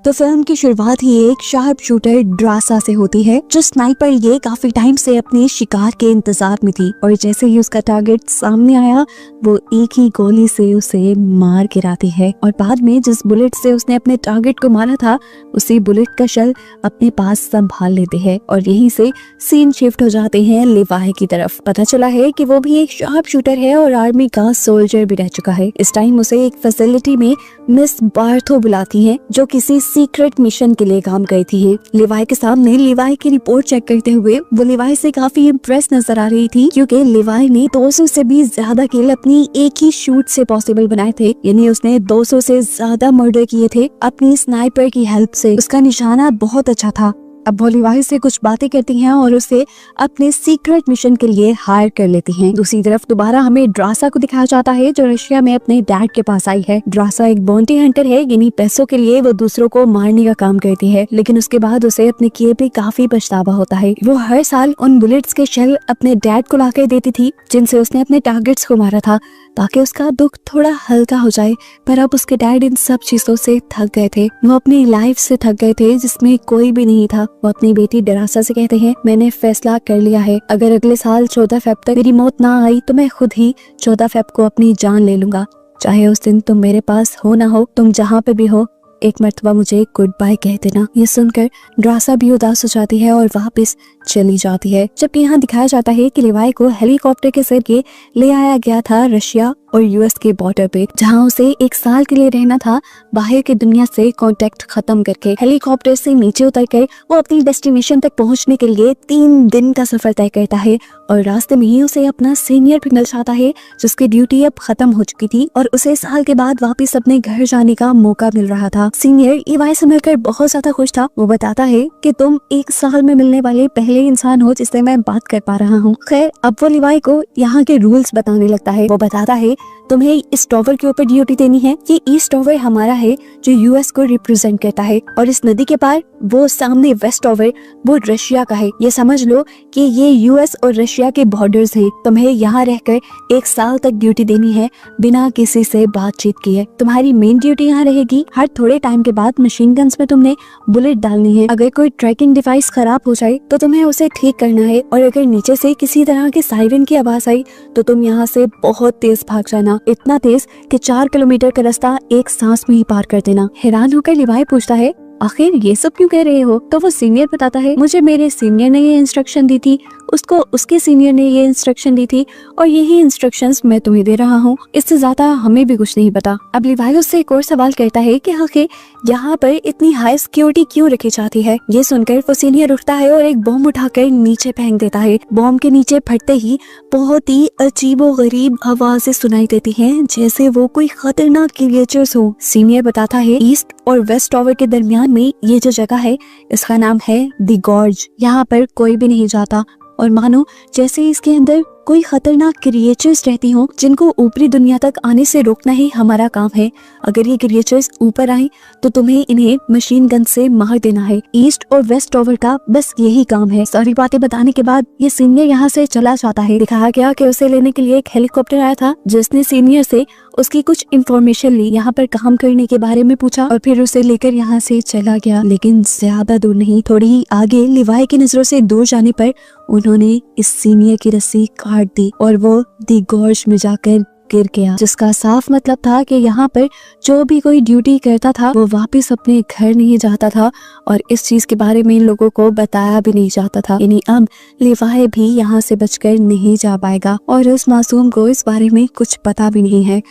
तो फिल्म की शुरुआत ही एक शार्प शूटर ड्रासा से होती है, जो स्नाइपर ये काफी टाइम से अपने शिकार के इंतजार में थी और जैसे ही उसका टारगेट सामने आया वो एक ही गोली से उसे मार गिराती है और बाद में जिस बुलेट से उसने अपने टारगेट को मारा था उसी बुलेट का शेल अपने पास संभाल लेते हैं और यहीं से सीन शिफ्ट हो जाते हैं लेवाई की तरफ। पता चला है कि वो भी एक शार्प शूटर है और आर्मी का सोल्जर भी रह चुका है। इस टाइम उसे एक फैसिलिटी में मिस बार्थो बुलाती है जो किसी सीक्रेट मिशन के लिए काम करती है। लिवाई के सामने लिवाई की रिपोर्ट चेक करते हुए वो लिवाई से काफी इम्प्रेस नजर आ रही थी, क्योंकि लिवाई ने 200 से भी ज्यादा किल अपनी एक ही शूट से पॉसिबल बनाए थे, यानी उसने 200 से ज्यादा मर्डर किए थे अपनी स्नाइपर की हेल्प से। उसका निशाना बहुत अच्छा था। अब वो लिवाई से कुछ बातें करती हैं और उसे अपने सीक्रेट मिशन के लिए हायर कर लेती हैं। दूसरी तरफ दोबारा हमें ड्रासा को दिखाया जाता है जो रशिया में अपने डैड के पास आई है। ड्रासा एक बाउंटी हंटर है, यानी पैसों के लिए वो दूसरों को मारने का काम करती है, लेकिन उसके बाद उसे अपने किए पे काफी पछतावा होता है। वो हर साल उन बुलेट्स के शेल अपने डैड को लाकर देती थी जिनसे उसने अपने टारगेट्स को मारा था, ताकि उसका दुख थोड़ा हल्का हो जाए। पर अब उसके डैड इन सब चीजों से थक गए थे, वो अपनी लाइफ से थक गए थे जिसमें कोई भी नहीं था। वो अपनी बेटी ड्रासा से कहते हैं, मैंने फैसला कर लिया है, अगर अगले साल 14 फेब तक मेरी मौत ना आई तो मैं खुद ही 14 फेब को अपनी जान ले लूंगा। चाहे उस दिन तुम मेरे पास हो ना हो, तुम जहाँ पे भी हो एक मर्तबा मुझे गुड बाय कह देना। ये सुनकर ड्रासा भी उदास हो जाती है और वापस चली जाती है। जबकि यहाँ दिखाया जाता है कि लिवाई को हेलीकॉप्टर के जरिए ले आया गया था रशिया और यूएस के बॉर्डर पे, जहाँ उसे एक साल के लिए रहना था बाहर की दुनिया से कांटेक्ट खत्म करके। हेलीकॉप्टर से नीचे उतरकर वो अपनी डेस्टिनेशन तक पहुँचने के लिए 3 दिन का सफर तय करता है और रास्ते में ही उसे अपना सीनियर भी मिल जाता है जिसकी ड्यूटी अब खत्म हो चुकी थी और उसे साल के बाद वापस अपने घर जाने का मौका मिल रहा था। सीनियर लिवाई से मिलकर बहुत ज्यादा खुश था। वो बताता है कि तुम 1 साल में मिलने वाले पहले इंसान हो जिससे मैं बात कर पा रहा हूँ। खैर अब वो लिवाई को यहाँ के रूल्स बताने लगता है। वो बताता है, तुम्हें इस टॉवर के ऊपर ड्यूटी देनी है। ये ईस्ट टॉवर हमारा है जो यूएस को रिप्रेजेंट करता है और इस नदी के पार वो सामने वेस्ट टॉवर वो रशिया का है। ये समझ लो कि ये यूएस और रशिया के बॉर्डर्स हैं। तुम्हें यहाँ रहकर 1 साल तक ड्यूटी देनी है बिना किसी से बातचीत किए। तुम्हारी मेन ड्यूटी यहाँ रहेगी, हर थोड़े टाइम के बाद मशीन गन्स में तुमने बुलेट डालनी है। अगर कोई ट्रैकिंग डिवाइस खराब हो जाए तो तुम्हें उसे ठीक करना है और अगर नीचे से किसी तरह के सायरन की आवाज आई तो तुम यहाँ से बहुत तेज भाग जाना, इतना तेज कि 4 किलोमीटर का रास्ता एक सांस में ही पार कर देना। हैरान होकर लिवाई पूछता है, आखिर ये सब क्यों कह रहे हो? तो वो सीनियर बताता है, मुझे मेरे सीनियर ने ये इंस्ट्रक्शन दी थी, उसको उसके सीनियर ने ये इंस्ट्रक्शन दी थी और यही इंस्ट्रक्शंस मैं तुम्हें दे रहा हूँ, इससे ज्यादा हमें भी कुछ नहीं पता। अब लिवाई उससे एक और सवाल करता है कि आखिर यहाँ पर इतनी हाई सिक्योरिटी क्यों रखी जाती है? ये सुनकर वो सीनियर उठता है और एक बॉम्ब उठाकर नीचे फेंक देता है। बॉम्ब के नीचे फटते ही बहुत ही अजीबो गरीब आवाजें सुनाई देती हैं, जैसे वो कोई खतरनाक क्रिएचर्स हो। सीनियर बताता है, ईस्ट और वेस्ट टॉवर के दरमियान में ये जो जगह है इसका नाम है द गॉर्ज। यहाँ पर कोई भी नहीं जाता और मानो जैसे इसके अंदर कोई खतरनाक क्रिएचर्स रहती हों जिनको ऊपरी दुनिया तक आने से रोकना ही हमारा काम है। अगर ये क्रिएचर्स ऊपर आए तो तुम्हें इन्हें मशीन गन से मार देना है। ईस्ट और वेस्ट टॉवर का बस यही काम है। सारी बातें बताने के बाद ये सीनियर यहाँ से चला जाता है। दिखाया गया कि उसे लेने के लिए एक हेलीकॉप्टर आया था जिसने सीनियर से उसकी कुछ इंफॉर्मेशन ली, यहाँ पर काम करने के बारे में पूछा और फिर उसे लेकर यहाँ से चला गया। लेकिन ज्यादा दूर नहीं, थोड़ी ही आगे लिवाई की नजरों से दूर जाने पर उन्होंने इस सीनियर की रस्सी काट दी और वो दी गॉर्ज में जाकर गिर गया, जिसका साफ मतलब था कि यहाँ पर जो भी कोई ड्यूटी करता था वो वापस अपने घर नहीं जाता था और इस चीज के बारे में लोगों को बताया भी नहीं जाता था। यानी अब लिवाई भी यहाँ से बचकर नहीं जा पाएगा और उस मासूम को इस बारे में कुछ पता भी नहीं है।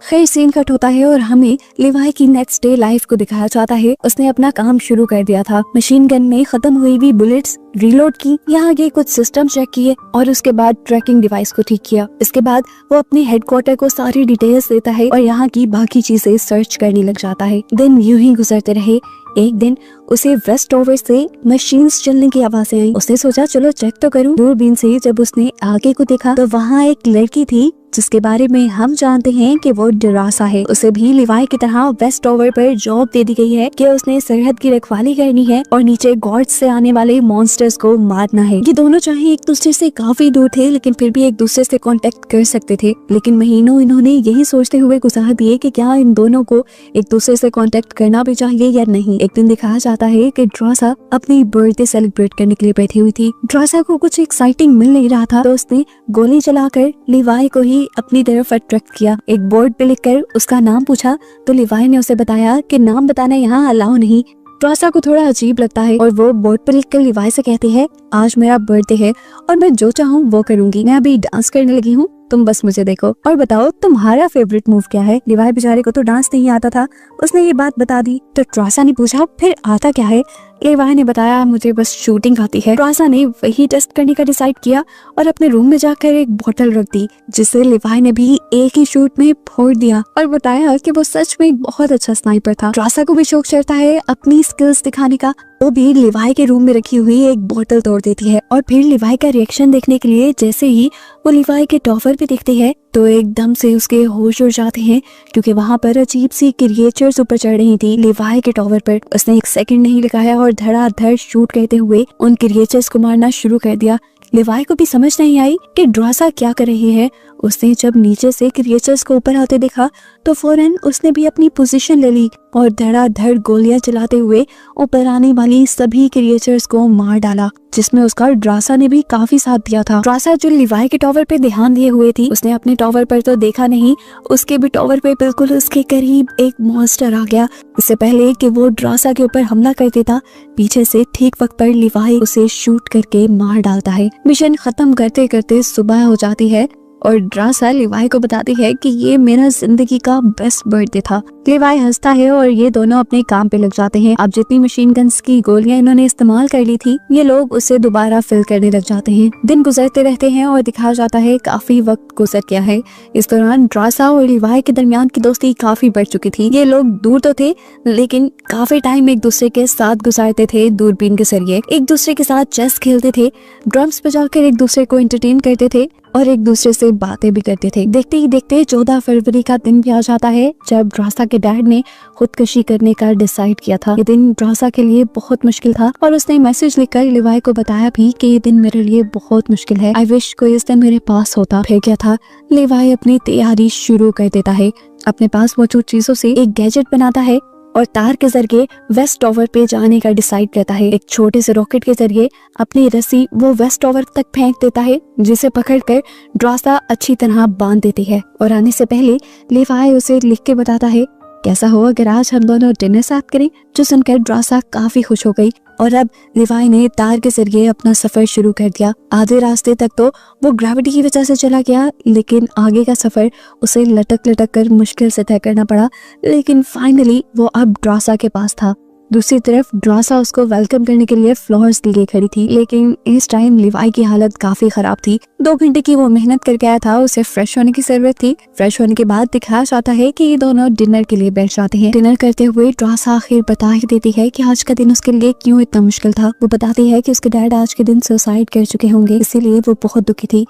खैर सीन कट होता है और हमें लिवाई की नेक्स्ट डे लाइफ को दिखाया जाता है। उसने अपना काम शुरू कर दिया था। मशीन गन में खत्म हुई हुई बुलेट्स रीलोड की, यहाँ के कुछ सिस्टम चेक किए और उसके बाद ट्रैकिंग डिवाइस को ठीक किया। इसके बाद वो अपने हेडक्वार्टर को सारी डिटेल्स देता है और यहाँ की बाकी चीजें सर्च करने लग जाता है। दिन यूं ही गुजरते रहे। एक दिन उसे वेस्ट टॉवर से मशीन्स चलने की आवाजें आई। उसने सोचा चलो चेक तो करूं। दूरबीन से जब उसने आगे को देखा तो वहाँ एक लड़की थी जिसके बारे में हम जानते हैं कि वो ड्रासा है। उसे भी लिवाई की तरह वेस्ट टॉवर पर जॉब दे दी गई है कि उसने सरहद की रखवाली करनी है और नीचे गॉर्ड्स से आने वाले मॉन्स्टर्स क्रिएचर्स को मारना है। ये दोनों चाहे एक दूसरे से काफी दूर थे लेकिन फिर भी एक दूसरे से कांटेक्ट कर सकते थे, लेकिन महीनों इन्होंने यही सोचते हुए गुजार दिए कि क्या इन दोनों को एक दूसरे से कांटेक्ट करना भी चाहिए या नहीं। एक दिन दिखाया जाता है कि ड्रासा अपनी बर्थडे सेलिब्रेट करने के लिए बैठी हुई थी। ड्रासा को कुछ एक्साइटिंग मिल नहीं रहा था तो उसने गोली चलाकर लिवाई को ही अपनी तरफ अट्रैक्ट किया। एक बोर्ड पे लिखकर उसका नाम पूछा तो लिवाई ने उसे बताया कि नाम बताना यहाँ अलाउ नहीं। ड्रासा को थोड़ा अजीब लगता है और वो बोर्ड पर लिखकर लिवाई से कहती है, आज मेरा बर्थडे है और मैं जो चाहूँ वो करूंगी। मैं अभी डांस करने लगी हूँ, तुम बस मुझे देखो और बताओ तुम्हारा फेवरेट मूव क्या है। लिवाई बेचारे को तो डांस नहीं आता था, उसने ये बात बता दी तो ड्रासा ने पूछा फिर आता क्या है। लिवाई ने बताया मुझे बस शूटिंग आती है। ड्रासा ने वही टेस्ट करने का डिसाइड किया और अपने रूम में जाकर एक बोतल रख दी जिसे लिवाई ने भी एक ही शूट में फोड़ दिया और बताया कि वो सच में एक बहुत अच्छा स्नाइपर था। ड्रासा को भी शौक चढ़ता है अपनी स्किल्स दिखाने का, वो भी लिवाई के रूम में रखी हुई एक बोतल तोड़ देती है और फिर लिवाई का रिएक्शन देखने के लिए जैसे ही वो लिवाई के टॉवर पे देखती है तो एकदम से उसके होश उड़ जाते हैं क्योंकि वहाँ पर अजीब सी क्रिएचर्स ऊपर चढ़ रही थी लिवाई के टॉवर पर। उसने एक सेकंड नहीं लगाया और धड़ाधड़ शूट करते हुए उन क्रिएचर्स को मारना शुरू कर दिया। लिवाई को भी समझ नहीं आई कि ड्रासा क्या कर रही है। उसने जब नीचे से क्रिएचर्स को ऊपर आते देखा तो फौरन उसने भी अपनी पोजीशन ले ली और धड़ाधड़ गोलियां चलाते हुए ऊपर आने वाली सभी क्रिएचर्स को मार डाला, जिसमें उसका ड्रासा ने भी काफी साथ दिया था। ड्रासा जो लिवाई के टॉवर पे ध्यान दिए हुए थी, उसने अपने टॉवर पर तो देखा नहीं, उसके भी टॉवर पे बिल्कुल उसके करीब एक मॉन्स्टर आ गया। इससे पहले कि वो ड्रासा के ऊपर हमला कर देता, पीछे से ठीक वक्त पर लिवाई उसे शूट करके मार डालता है। मिशन खत्म करते करते सुबह हो जाती है और ड्रासा लिवाई को बताती है कि ये मेरा जिंदगी का बेस्ट बर्थडे था। लिवाई हंसता है और ये दोनों अपने काम पे लग जाते हैं। अब जितनी मशीन गन्स की गोलियां इन्होंने इस्तेमाल कर ली थी, ये लोग उसे दोबारा फिल करने लग जाते हैं। दिन गुजरते रहते हैं और दिखाया जाता है काफी वक्त गुजर गया है। इस दौरान ड्रासा और लिवाई के दरमियान की दोस्ती काफी बढ़ चुकी थी। ये लोग दूर तो थे लेकिन काफी टाइम एक दूसरे के साथ गुजारते थे। दूरबीन के जरिए एक दूसरे के साथ चेस खेलते थे, ड्रम्स बजाकर एक दूसरे को एंटरटेन करते थे और एक दूसरे से बातें भी करते थे। देखते ही देखते 14 फरवरी का दिन भी आ जाता है जब ड्रासा के डैड ने खुदकुशी करने का डिसाइड किया था। ये दिन ड्रासा के लिए बहुत मुश्किल था और उसने मैसेज लिखकर लिवाई को बताया भी कि ये दिन मेरे लिए बहुत मुश्किल है, आई विश कोई इस दिन मेरे पास होता। फिर क्या था, लिवाई अपनी तैयारी शुरू कर देता है। अपने पास मौजूद चीजों से एक गैजेट बनाता है और तार के जरिए वेस्ट टावर पे जाने का डिसाइड करता है। एक छोटे से रॉकेट के जरिए अपनी रस्सी वो वेस्ट टावर तक फेंक देता है, जिसे पकड़कर ड्रासा अच्छी तरह बांध देती है और आने से पहले लिवाई उसे लिख के बताता है कैसा हो अगर आज हम दोनों डिनर साथ करें, जो सुनकर ड्रासा काफी खुश हो गई और अब लिवाई ने तार के जरिए अपना सफर शुरू कर दिया। आधे रास्ते तक तो वो ग्रेविटी की वजह से चला गया, लेकिन आगे का सफर उसे लटक लटक कर मुश्किल से तय करना पड़ा, लेकिन फाइनली वो अब ड्रासा के पास था। दूसरी तरफ ड्रासा उसको वेलकम करने के लिए फ्लावर्स लिए खड़ी थी, लेकिन इस टाइम लिवाई की हालत काफी खराब थी। 2 घंटे की वो मेहनत करके आया था, उसे फ्रेश होने की जरूरत थी। फ्रेश होने के बाद दिखाया जाता है कि ये दोनों डिनर के लिए बैठ जाते हैं। डिनर करते हुए ड्रासा आखिर बता ही देती है कि आज का दिन उसके लिए क्यों इतना मुश्किल था। वो बताती है कि उसके डैड आज के दिन सुसाइड कर चुके होंगे, इसीलिए वो बहुत दुखी थी।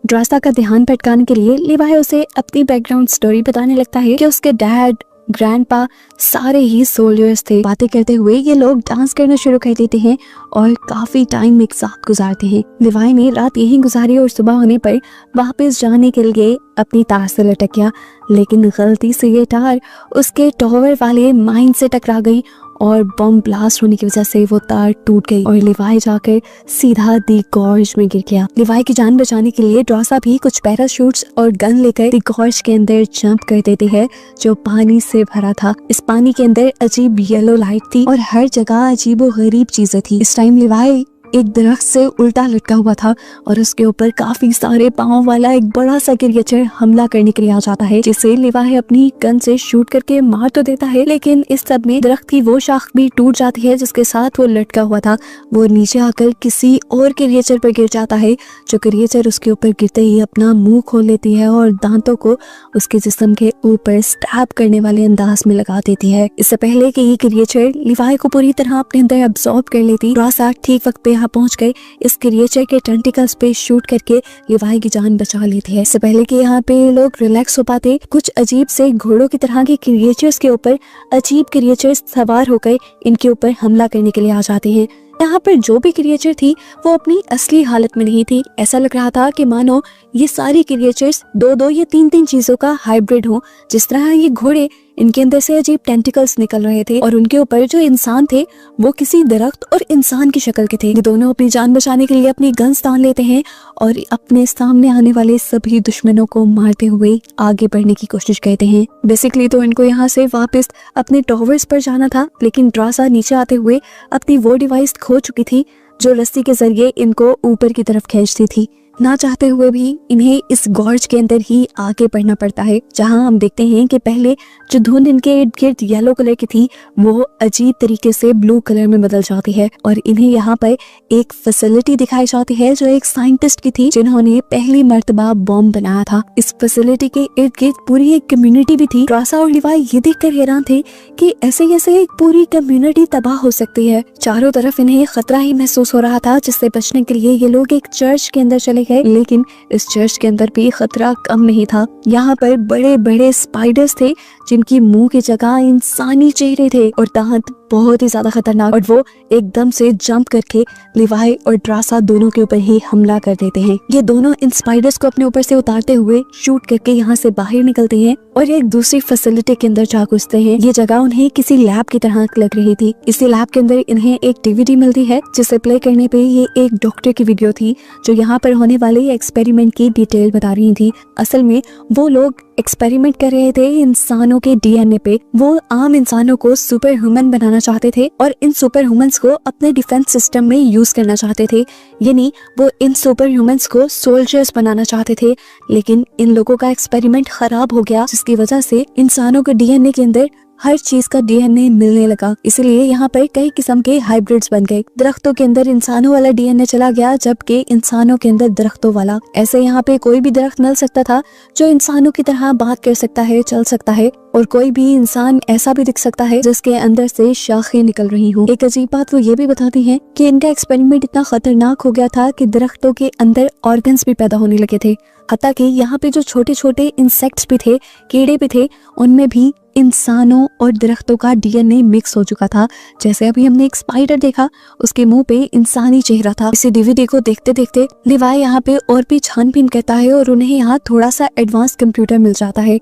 ड्रासा का ध्यान भटकाने के लिए लिवाई उसे अपनी बैकग्राउंड स्टोरी बताने लगता है कि उसके डैड, ग्रैंडपा सारे ही सोल्जर्स थे। बातें करते हुए ये लोग डांस करना शुरू कर देते हैं और काफी टाइम एक साथ गुजारते हैं। लिवाई ने रात यहीं गुजारी और सुबह होने पर वापस जाने के लिए अपनी तार से लटक गया, लेकिन गलती से ये तार उसके टॉवर वाले माइन से टकरा गई और बम ब्लास्ट होने की वजह से वो तार टूट गई और लिवाई जाकर सीधा दी गॉर्ज में गिर गया। लिवाई की जान बचाने के लिए ड्रासा भी कुछ पैराशूट्स और गन लेकर दी गॉर्ज के अंदर जंप कर देते हैं, जो पानी से भरा था। इस पानी के अंदर अजीब येलो लाइट थी और हर जगह अजीबो गरीब चीजें थी। इस टाइम लिवाई एक दरख्त से उल्टा लटका हुआ था और उसके ऊपर काफी सारे पाँव वाला एक बड़ा सा क्रिएचर हमला करने के लिए आ जाता है, जिसे लिवाई अपनी गन से शूट करके मार तो देता है, लेकिन इस सब में दरख्त की वो शाख भी टूट जाती है जिसके साथ वो लटका हुआ था। वो नीचे आकर किसी और क्रिएचर पर गिर जाता है, जो क्रिएचर उसके ऊपर गिरते ही अपना मुंह खोल लेती है और दांतों को उसके जिस्म के ऊपर स्टैब करने वाले अंदाज में लगा देती है। इससे पहले कि ये क्रिएचर लिवाई को पूरी तरह अपने अंदर अब्सॉर्ब कर लेती, ड्रासा ठीक वक्त पे यहाँ पहुंच गए इस क्रिएचर के टेंटिकल्स पे शूट करके लिवाई की जान बचा लेते हैं। इससे पहले कि यहाँ पे लोग रिलैक्स हो पाते, कुछ अजीब से घोड़ों की तरह के क्रिएचर्स के ऊपर अजीब क्रिएचर्स सवार होकर इनके ऊपर हमला करने के लिए आ जाते हैं। यहाँ पर जो भी क्रिएचर थी वो अपनी असली हालत में नहीं थी। ऐसा लग रहा था कि मानो ये सारी क्रिएचर्स दो या तीन चीजों का हाइब्रिड हो। जिस तरह ये घोड़े, इनके अंदर से अजीब टेंटिकल्स निकल रहे थे और उनके ऊपर जो इंसान थे वो किसी दरख्त और इंसान की शक्ल के थे। ये दोनों अपनी जान बचाने के लिए अपनी गन्स तान लेते हैं और अपने सामने आने वाले सभी दुश्मनों को मारते हुए आगे बढ़ने की कोशिश करते हैं। बेसिकली तो इनको यहाँ से वापस अपने टॉवर्स पर जाना था, लेकिन ड्रासा नीचे आते हुए अपनी वो डिवाइस खो चुकी थी जो रस्सी के जरिए इनको ऊपर की तरफ खींचती थी। ना चाहते हुए भी इन्हें इस गॉर्ज के अंदर ही आगे बढ़ना पड़ता है, जहां हम देखते हैं कि पहले जो धुंध इनके इर्द गिर्द येलो कलर की थी वो अजीब तरीके से ब्लू कलर में बदल जाती है और इन्हें यहाँ पर एक फैसिलिटी दिखाई जाती है जो एक साइंटिस्ट की थी जिन्होंने पहली मर्तबा बॉम्ब बनाया था। इस फैसिलिटी के इर्द गिर्द पूरी एक कम्युनिटी भी थी। ड्रासा और लिवाई ये देखकर हैरान थे कि ऐसे एक पूरी कम्युनिटी तबाह हो सकती है। चारों तरफ इन्हें खतरा ही महसूस हो रहा था, जिससे बचने के लिए ये लोग एक चर्च के अंदर चले गए, लेकिन इस चर्च के अंदर भी खतरा कम नहीं था। यहाँ पर बड़े बड़े स्पाइडर्स थे जिनकी मुंह की जगह इंसानी चेहरे थे और दांत बहुत ही ज्यादा खतरनाक, और वो एकदम से जंप करके लिवाई और ड्रासा दोनों के ऊपर ही हमला कर देते हैं। ये दोनों इन स्पाइडर्स को अपने ऊपर से उतारते हुए शूट करके यहाँ से बाहर निकलते हैं और एक दूसरी फैसिलिटी के अंदर जा घुसते हैं। ये जगह उन्हें किसी लैब की तरह लग रही थी। इसी लैब के अंदर इन्हें एक डीवीडी मिलती है जिसे प्ले करने पे ये एक डॉक्टर की वीडियो थी जो यहाँ पर होने वाले एक्सपेरिमेंट की डिटेल बता रही थी। असल में वो लोग एक्सपेरिमेंट कर रहे थे इंसानों के डीएनए पे। वो आम इंसानों को सुपर ह्यूमन बनाना चाहते थे और इन सुपर ह्यूमंस को अपने डिफेंस सिस्टम में यूज करना चाहते थे, यानी वो इन सुपर ह्यूमंस को सोल्जर्स बनाना चाहते थे। लेकिन इन लोगों का एक्सपेरिमेंट खराब हो गया, जिसकी वजह से इंसानों के डीएनए के अंदर हर चीज का डीएनए मिलने लगा। इसलिए यहाँ पर कई किस्म के हाइब्रिड्स बन गए। दरख्तों के अंदर इंसानों वाला डीएनए चला गया, जबकि इंसानों के अंदर दरख्तों वाला। ऐसे यहाँ पे कोई भी दरख्त मिल सकता था जो इंसानों की तरह बात कर सकता है, चल सकता है, और कोई भी इंसान ऐसा भी दिख सकता है जिसके अंदर से शाखें निकल रही हो। एक अजीब बात वो ये भी बताती है कि इनका एक्सपेरिमेंट इतना खतरनाक हो गया था कि दरख्तों के अंदर ऑर्गन्स भी पैदा होने लगे थे। हत्ता कि यहाँ पे जो छोटे छोटे इंसेक्ट्स भी थे, कीड़े भी थे, उनमें भी इंसानों और दरख्तों का डीएनए मिक्स हो चुका था। जैसे अभी हमने एक स्पाइडर देखा, उसके मुंह पे इंसानी चेहरा था। इसी डीवीडी को देखते देखते लिवाई यहाँ पे और भी छानबीन करता है और उन्हें यहाँ थोड़ा सा एडवांस कंप्यूटर मिल जाता है।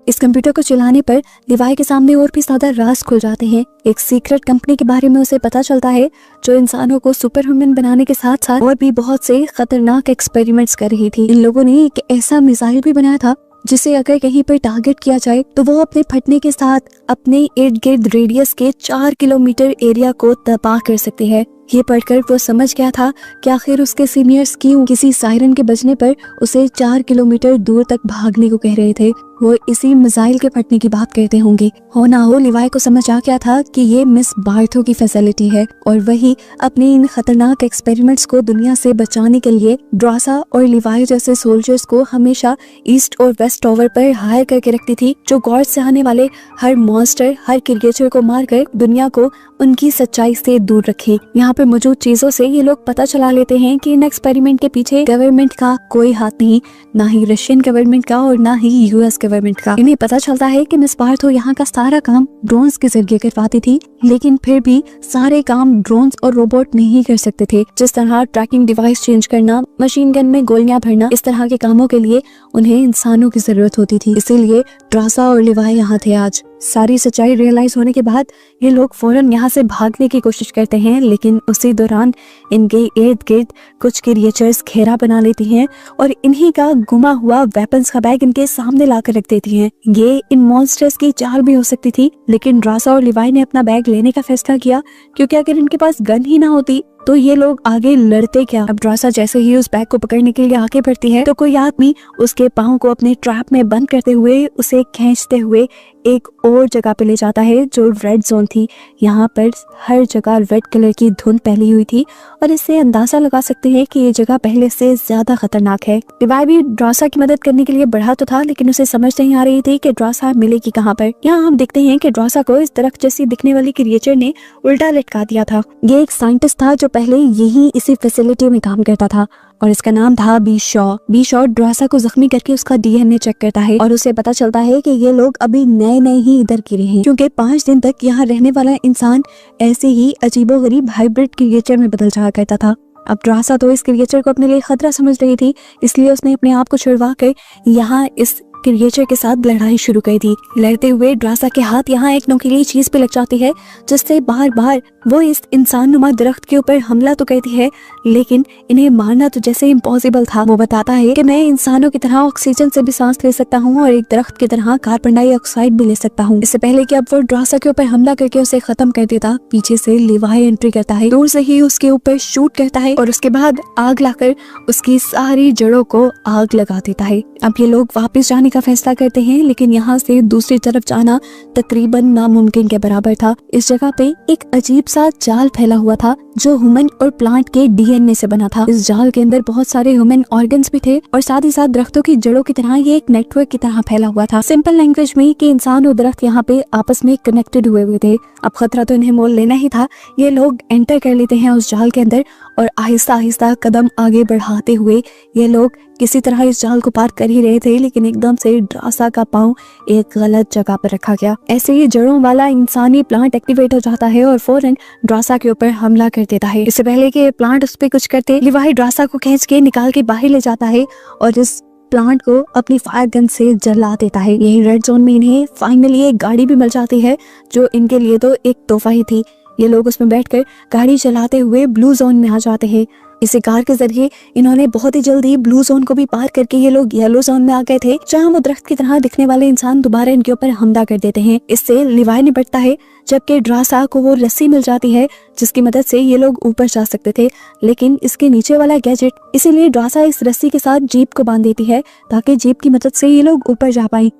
इस कंप्यूटर को चलाने पर लिवाई के सामने और भी ज्यादा राज खुल जाते हैं। एक सीक्रेट कंपनी के बारे में उसे पता चलता है जो इंसानों को सुपर ह्यूमन बनाने के साथ साथ और भी बहुत से खतरनाक एक्सपेरिमेंट्स कर रही थी। इन लोगों ने एक ऐसा मिसाइल भी बनाया था जिसे अगर कहीं पर टारगेट किया जाए तो वो अपने फटने के साथ अपने इर्द गिर्द रेडियस के 4 किलोमीटर एरिया को तबाह कर सकती है। ये पढ़कर वो समझ गया था कि आखिर उसके सीनियर्स क्यों किसी सायरन के बजने पर उसे 4 किलोमीटर दूर तक भागने को कह रहे थे। वो इसी मिसाइल के फटने की बात करते होंगे। हो ना हो लिवाई को समझ आ गया था कि ये मिस बार्थो की फैसिलिटी है और वही अपने इन खतरनाक एक्सपेरिमेंट्स को दुनिया से बचाने के लिए ड्रासा और लिवाई जैसे सोल्जर्स को हमेशा ईस्ट और वेस्ट टावर पर हायर करके रखती थी, जो गॉड से आने वाले हर मॉन्स्टर, हर क्रिएचर को मारकर दुनिया को उनकी सच्चाई से दूर रखे। यहाँ पर मौजूद चीजों से ये लोग पता चला लेते हैं कि इन एक्सपेरिमेंट के पीछे गवर्नमेंट का कोई हाथ नहीं, ना ही रशियन गवर्नमेंट का और ना ही यूएस गवर्नमेंट का। इन्हें पता चलता है कि मिस बार्थो यहाँ का सारा काम ड्रोन्स के जरिए करवाती थी, लेकिन फिर भी सारे काम ड्रोन्स और रोबोट नहीं कर सकते थे। जिस तरह ट्रैकिंग डिवाइस चेंज करना, मशीन गन में गोलियां भरना, इस तरह के कामों के लिए उन्हें इंसानों की जरूरत होती थी। इसीलिए ड्रासा और लिवाई यहाँ थे आज। सारी सच्चाई रियलाइज होने के बाद ये लोग फौरन यहाँ से भागने की कोशिश करते हैं, लेकिन उसी दौरान इनके इर्द गिर्द कुछ क्रिएचर्स घेरा बना लेती हैं और इन्हीं का गुमा हुआ वेपन्स का बैग इनके सामने लाकर रख देती हैं। ये इन मॉन्स्टर्स की चाल भी हो सकती थी, लेकिन ड्रासा और लिवाई ने अपना बैग लेने का फैसला किया, क्योंकि अगर इनके पास गन ही ना होती तो ये लोग आगे लड़ते क्या। अब ड्रासा जैसे ही उस बैग को पकड़ने के लिए आगे बढ़ती है तो कोई आदमी उसके पाँव को अपने ट्रैप में बंद करते हुए उसे खींचते हुए एक और जगह पे ले जाता है जो रेड जोन थी। यहाँ पर हर जगह रेड कलर की धुंध फैली हुई थी और इससे अंदाजा लगा सकते हैं कि ये जगह पहले से ज्यादा खतरनाक है। लिवाई भी ड्रासा की मदद करने के लिए बढ़ा तो था, लेकिन उसे समझ नहीं आ रही थी कि ड्रासा मिलेगी कहाँ पर। यहाँ हम देखते हैं कि ड्रासा को इस दरख्त जैसी दिखने वाली क्रिएचर ने उल्टा लटका दिया था। ये एक साइंटिस्ट था जो पहले यही इसी फैसिलिटी में काम करता था और इसका नाम था बी शॉ ड्रासा को जख्मी करके उसका डीएनए चेक करता है और उसे पता चलता है कि ये लोग अभी नए नए ही इधर गिरे हैं, क्योंकि 5 दिन तक यहाँ रहने वाला इंसान ऐसे ही अजीबोगरीब हाइब्रिड क्रिएचर में बदल जाया करता था। अब ड्रासा तो इस क्रिएचर को अपने लिए खतरा समझ रही थी, इसलिए उसने अपने आप को छुड़वा कर यहाँ इस क्रिएचर के साथ लड़ाई शुरू कर दी। लड़ते हुए ड्रासा के हाथ यहाँ एक नुकीली चीज पे लग जाती है, जिससे बार बार वो इस इंसान नुमा दरख्त के ऊपर हमला तो करती है, लेकिन इन्हें मारना तो जैसे इम्पॉसिबल था। वो बताता है कि मैं इंसानों की तरह ऑक्सीजन से भी सांस ले सकता हूँ और एक दरख्त की तरह कार्बन डाइऑक्साइड भी ले सकता हूँ। इससे पहले कि अब वो ड्रासा के ऊपर हमला करके उसे खत्म कर देता, पीछे से लिवाई एंट्री करता है, दूर से ही उसके ऊपर शूट करता है और उसके बाद आग लाकर उसकी सारी जड़ों को आग लगा देता है। अब ये लोग वापस जाने का फैसला करते हैं, लेकिन यहाँ से दूसरी तरफ जाना तकरीबन नामुमकिन के बराबर था। इस जगह पे एक अजीब सा जाल फैला हुआ था जो ह्यूमन और प्लांट के डीएनए से बना था। इस जाल के अंदर बहुत सारे ह्यूमन ऑर्गन्स भी थे और साथ ही साथ दरख्तों की जड़ों की तरह ये एक नेटवर्क की तरह फैला हुआ था। सिंपल लैंग्वेज में कि इंसान और दरख्त यहाँ पे आपस में कनेक्टेड हुए थे। अब खतरा तो इन्हें मोल लेना ही था। ये लोग एंटर कर लेते हैं उस जाल के अंदर और आहिस्ता आहिस्ता कदम आगे बढ़ाते हुए ये लोग किसी तरह इस जाल को पार कर ही रहे थे, लेकिन एकदम से ड्रासा का पाँव एक गलत जगह पर रखा गया। ऐसे ही जड़ों वाला इंसानी प्लांट एक्टिवेट हो जाता है और फौरन ड्रासा के ऊपर हमला कर देता है। इससे पहले कि प्लांट उस पर कुछ करते, लिवाई ड्रासा को खींच के निकाल के बाहर ले जाता है और इस प्लांट को अपनी फायर गन से जला देता है। यही रेड जोन में इन्हें फाइनली एक गाड़ी भी मिल जाती है जो इनके लिए तो एक तोहफा ही थी। ये लोग उसमें बैठकर गाड़ी चलाते हुए ब्लू जोन में आ जाते हैं। इसी कार के जरिए इन्होंने बहुत ही जल्दी ब्लू जोन को भी पार करके ये लोग येलो जोन में आ गए थे, जहां वो दरख्त की तरह दिखने वाले इंसान दोबारा इनके ऊपर हमला कर देते हैं। इससे लिवाई निपटता है, जबकि ड्रासा को वो रस्सी मिल जाती है जिसकी मदद से ये लोग ऊपर जा सकते थे, लेकिन इसके नीचे वाला गैजेट, इसीलिए ड्रासा इस रस्सी के साथ जीप को बांध देती है ताकि जीप की मदद से ये लोग ऊपर जा पाए।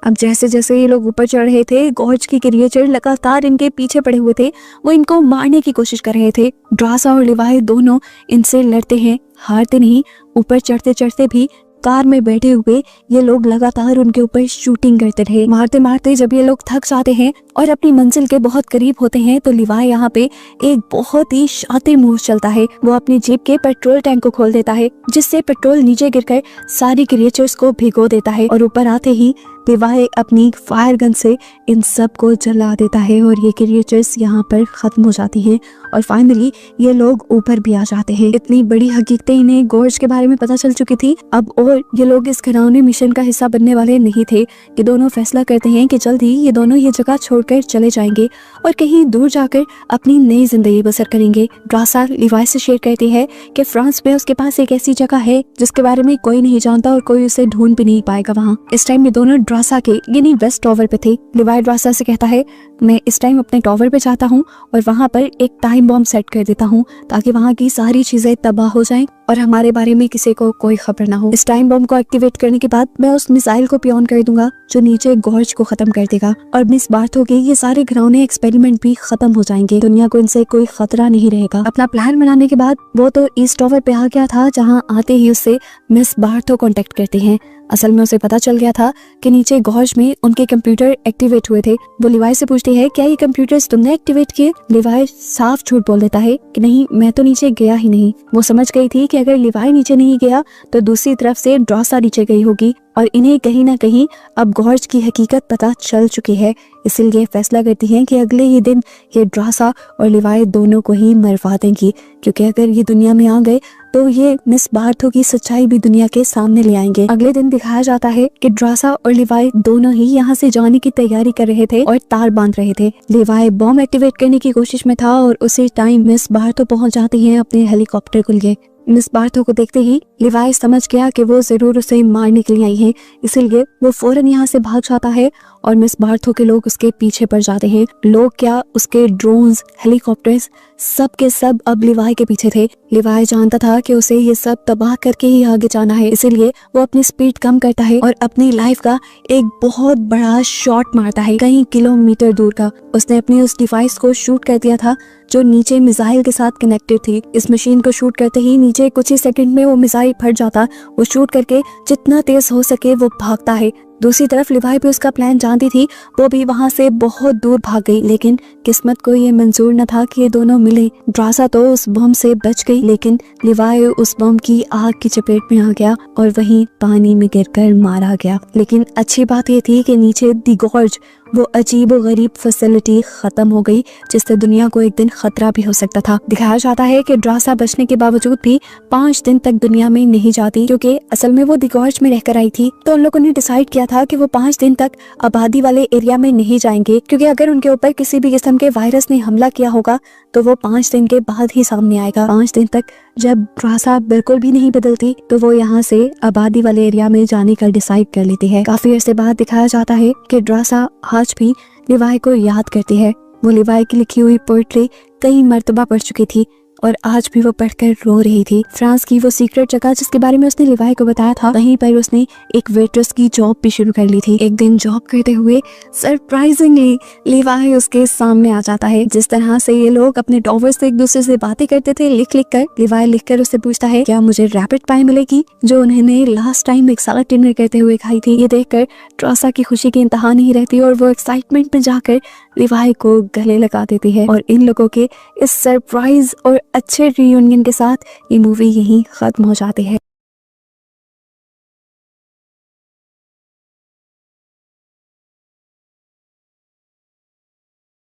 अब जैसे जैसे ये लोग ऊपर चढ़ रहे थे, गॉर्ज की क्रिएचर लगातार इनके पीछे पड़े हुए थे। वो इनको मारने की कोशिश कर रहे थे। ड्रासा और लिवाई दोनों इनसे लड़ते हैं, हारते नहीं। ऊपर चढ़ते चढ़ते भी कार में बैठे हुए ये लोग लगातार उनके ऊपर शूटिंग करते रहे। मारते मारते जब ये लोग थक जाते हैं और अपनी मंजिल के बहुत करीब होते हैं तो लिवाई यहाँ पे एक बहुत ही शातिर मूव चलता है। वो अपनी जीप के पेट्रोल टैंक को खोल देता है, जिससे पेट्रोल नीचे गिरकर सारी क्रिएचर्स को भिगो देता है और ऊपर आते ही लिवाई अपनी फायर गन से इन सब को जला देता है और ये क्रिएचर्स यहाँ पर खत्म हो जाती हैं और फाइनली ये लोग ऊपर भी आ जाते हैं। इतनी बड़ी हकीकतें इन्हें गॉर्ज के बारे में पता चल चुकी थी अब, और ये लोग इस घिनौने मिशन का हिस्सा बनने वाले नहीं थे। ये दोनों फैसला करते हैं कि जल्द ही ये दोनों ये जगह छोड़कर चले जाएंगे और कहीं दूर जाकर अपनी नई जिंदगी बसर करेंगे। ड्रासा लिवाई से शेयर करती है कि फ्रांस में उसके पास एक ऐसी जगह है जिसके बारे में कोई नहीं जानता और कोई उसे ढूंढ भी नहीं पाएगा वहाँ। इस टाइम में दोनों ड्रासा के यानी वेस्ट टॉवर पे थे। लिवाई ड्रासा से कहता है, मैं इस टाइम अपने टॉवर पे जाता हूँ और वहाँ पर एक टाइम बॉम्ब सेट कर देता हूँ ताकि वहाँ की सारी चीजें तबाह हो जाएं और हमारे बारे में किसी को कोई खबर ना हो। इस टाइम बॉम्ब को एक्टिवेट करने के बाद मैं उस मिसाइल को पियोन कर दूंगा जो नीचे गॉर्ज को खत्म कर देगा और मिस बार्थो के ये सारे घिनौने एक्सपेरिमेंट भी खत्म हो जाएंगे। दुनिया को इनसे कोई खतरा नहीं रहेगा। अपना प्लान बनाने के बाद वो तो ईस्ट टॉवर पे आ गया था, जहाँ आते ही उससे मिस बार्थो कांटेक्ट करते हैं। असल में उसे पता चल गया था कि नीचे गॉर्ज में उनके कंप्यूटर एक्टिवेट हुए थे। वो लिवाई से पूछती है, क्या ये कंप्यूटर्स तुमने एक्टिवेट किए? लिवाई साफ झूठ बोल देता है कि नहीं, मैं तो नीचे गया ही नहीं। वो समझ गई थी कि अगर लिवाई नीचे नहीं गया तो दूसरी तरफ से ड्रासा नीचे गई होगी और इन्हें कहीं ना कहीं अब गॉर्ज की हकीकत पता चल चुकी है। इसीलिए फैसला करती हैं कि अगले ही दिन ये ड्रासा और लिवाई दोनों को ही मरवा देंगी, क्योंकि अगर ये दुनिया में आ गए तो ये मिस बार्थो की सच्चाई भी दुनिया के सामने ले आएंगे। अगले दिन दिखाया जाता है कि ड्रासा और लिवाई दोनों ही यहाँ से जाने की तैयारी कर रहे थे और तार बांध रहे थे। लिवाई बॉम्ब एक्टिवेट करने की कोशिश में था और उसी टाइम मिस बार्थो पहुंच जाती है अपने हेलीकॉप्टर को लिए। मिस बार्थो को देखते ही लिवाई समझ गया कि वो जरूर उसे मारने के लिए आई है, इसीलिए वो फौरन यहाँ से भाग जाता है और मिस बार्थो के लोग उसके पीछे पड़ जाते हैं। लोग क्या, उसके ड्रोन्स, हेलीकॉप्टर्स, सब के सब अब लिवाई के पीछे थे। लिवाई जानता था कि उसे ये सब तबाह करके ही आगे जाना है, इसीलिए वो अपनी स्पीड कम करता है और अपनी लाइफ का एक बहुत बड़ा शॉट मारता है, कई किलोमीटर दूर का। उसने अपनी उस डिवाइस को शूट कर दिया था जो नीचे मिसाइल के साथ कनेक्टेड थी। इस मशीन को शूट करते ही नीचे कुछ ही सेकंड में वो मिसाइल फट जाता। वो शूट करके जितना तेज हो सके वो भागता है। दूसरी तरफ लिवाई भी उसका प्लान जानती थी, वो भी वहां से बहुत दूर भाग गई, लेकिन किस्मत को ये मंजूर न था कि ये दोनों मिले। ड्रासा तो उस बम से बच गई, लेकिन लिवाई उस बम की आग की चपेट में आ गया और वहीं पानी में गिरकर मारा गया। लेकिन अच्छी बात ये थी कि नीचे दी गॉर्ज, वो अजीब और गरीब फैसिलिटी खत्म हो गई जिससे दुनिया को एक दिन खतरा भी हो सकता था। दिखाया जाता है कि ड्रासा बचने के बावजूद भी 5 दिन तक दुनिया में नहीं जाती, क्योंकि असल में वो दी गॉर्ज में रहकर आई थी। तो उन लोगों ने डिसाइड किया था कि वो 5 दिन तक आबादी वाले एरिया में नहीं जाएंगे, क्योंकि अगर उनके ऊपर किसी भी किस्म के वायरस ने हमला किया होगा तो वो 5 दिन के बाद ही सामने आएगा। 5 दिन तक जब ड्रासा बिल्कुल भी नहीं बदलती तो वो यहाँ से आबादी वाले एरिया में जाने का डिसाइड कर लेती है। काफी अर्से बाद दिखाया जाता है कि ड्रासा आज भी लिवाई को याद करती है। वो लिवाई की लिखी हुई पोएट्री कई मर्तबा पढ़ चुकी थी और आज भी वो पढ़कर रो रही थी। फ्रांस की वो सीक्रेट जगह जिसके बारे में उसने लिवाई को बताया था, वहीं पर उसने एक वेट्रेस की जॉब भी शुरू कर ली थी। एक दिन जॉब करते हुए सरप्राइजिंगली लिवाई उसके सामने आ जाता है। जिस तरह से ये लोग अपने टॉवर्स से एक दूसरे से बातें करते थे लिख लिख कर, लिवाई लिख कर उससे पूछता है क्या मुझे रैपिड पाई मिलेगी जो उन्होंने लास्ट टाइम एक साथ डिनर करते हुए खाई थी। ये देखकर ड्रासा की खुशी की इंतहा नहीं रहती और वो एक्साइटमेंट में जाकर लिवाई को गले लगा देती है। और इन लोगों के इस सरप्राइज और अच्छे रियूनियन के साथ ये मूवी यहीं खत्म हो जाती है।